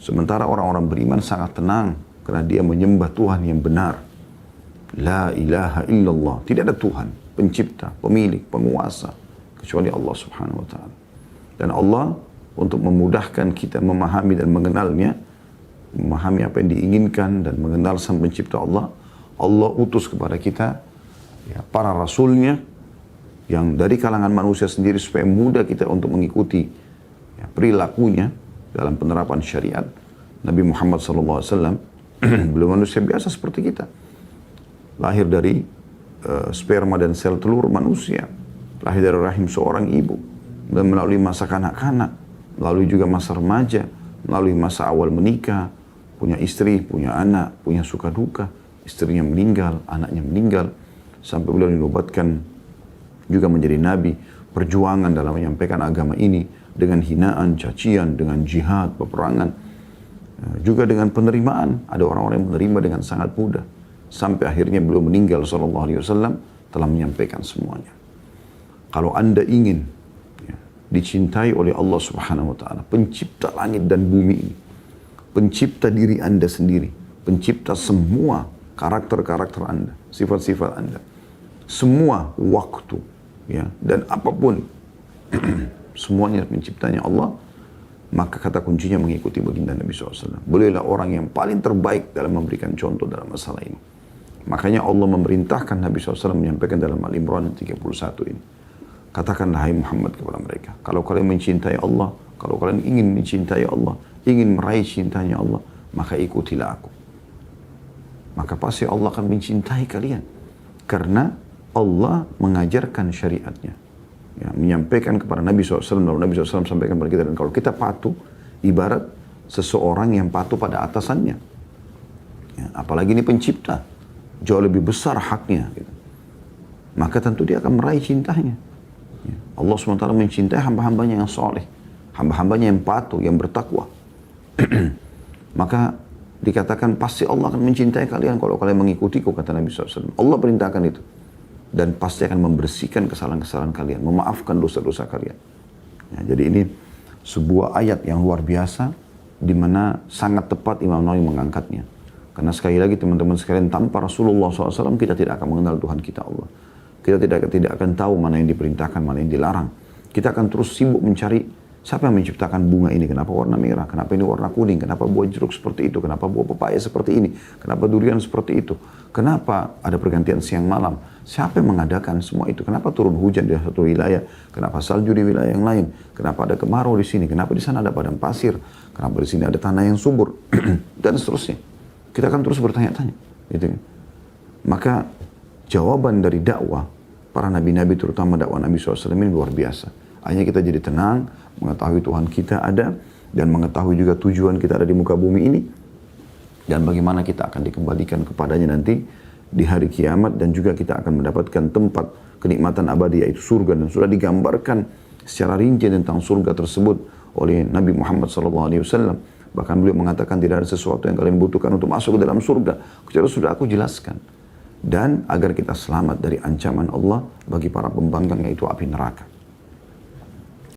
Sementara orang-orang beriman sangat tenang karena dia menyembah Tuhan yang benar. La ilaha illallah. Tidak ada Tuhan, pencipta, pemilik, penguasa kecuali Allah Subhanahu wa taala. Dan Allah untuk memudahkan kita memahami dan mengenalnya, memahami apa yang diinginkan dan mengenal sang pencipta Allah, Allah utus kepada kita ya, para rasulnya yang dari kalangan manusia sendiri supaya mudah kita untuk mengikuti ya, perilakunya dalam penerapan syariat. Nabi Muhammad SAW belum manusia biasa seperti kita. Lahir dari sperma dan sel telur manusia. Lahir dari rahim seorang ibu. Dan melalui masa kanak-kanak, melalui juga masa remaja, melalui masa awal menikah, punya istri, punya anak, punya suka duka. Istrinya meninggal, anaknya meninggal. Sampai beliau dinobatkan juga menjadi nabi. Perjuangan dalam menyampaikan agama ini dengan hinaan, cacian, dengan jihad, peperangan. Juga dengan penerimaan. Ada orang-orang yang menerima dengan sangat mudah. Sampai akhirnya beliau meninggal SAW telah menyampaikan semuanya. Kalau Anda ingin ya, dicintai oleh Allah Subhanahu wa taala, pencipta langit dan bumi ini, pencipta diri Anda sendiri, pencipta semua karakter-karakter Anda, sifat-sifat Anda, semua waktu ya, dan apapun semuanya penciptanya Allah, maka kata kuncinya mengikuti baginda Nabi SAW. Beliaulah orang yang paling terbaik dalam memberikan contoh dalam masalah ini. Makanya Allah memerintahkan Nabi SAW menyampaikan dalam Al-Imran 31 ini. Katakanlah hai Muhammad kepada mereka, kalau kalian mencintai Allah, kalau kalian ingin mencintai Allah, ingin meraih cintanya Allah, maka ikutilah aku. Maka pasti Allah akan mencintai kalian. Karena Allah mengajarkan syariatnya. Ya, menyampaikan kepada Nabi SAW, lalu Nabi SAW sampaikan kepada kita. Dan kalau kita patuh, ibarat seseorang yang patuh pada atasannya. Ya, apalagi ini pencipta. Jauh lebih besar haknya. Gitu. Maka tentu dia akan meraih cintanya. Ya, Allah SWT mencintai hamba-hambanya yang soleh. Hamba-hambanya yang patuh, yang bertakwa. Maka dikatakan pasti Allah akan mencintai kalian kalau kalian mengikutiku, kata Nabi SAW. Allah perintahkan itu. Dan pasti akan membersihkan kesalahan-kesalahan kalian. Memaafkan dosa-dosa kalian. Ya, jadi ini sebuah ayat yang luar biasa. Di mana sangat tepat Imam Nawawi mengangkatnya. Karena sekali lagi teman-teman sekalian, tanpa Rasulullah SAW kita tidak akan mengenal Tuhan kita Allah. Kita tidak akan tahu mana yang diperintahkan, mana yang dilarang. Kita akan terus sibuk mencari siapa yang menciptakan bunga ini, kenapa warna merah, kenapa ini warna kuning, kenapa buah jeruk seperti itu, kenapa buah pepaya seperti ini, kenapa durian seperti itu, kenapa ada pergantian siang malam, siapa yang mengadakan semua itu, kenapa turun hujan di satu wilayah, kenapa salju di wilayah yang lain, kenapa ada kemarau di sini, kenapa di sana ada padang pasir, kenapa di sini ada tanah yang subur, dan seterusnya. Kita akan terus bertanya-tanya. Gitu. Maka jawaban dari dakwah para nabi-nabi, terutama dakwah Nabi SAW ini luar biasa. Hanya kita jadi tenang, mengetahui Tuhan kita ada, dan mengetahui juga tujuan kita ada di muka bumi ini, dan bagaimana kita akan dikembalikan kepadanya nanti di hari kiamat, dan juga kita akan mendapatkan tempat kenikmatan abadi yaitu surga, dan sudah digambarkan secara rinci tentang surga tersebut oleh Nabi Muhammad SAW. Bahkan beliau mengatakan tidak ada sesuatu yang kalian butuhkan untuk masuk ke dalam surga, kecuali sudah aku jelaskan. Dan agar kita selamat dari ancaman Allah bagi para pembangkang yaitu api neraka.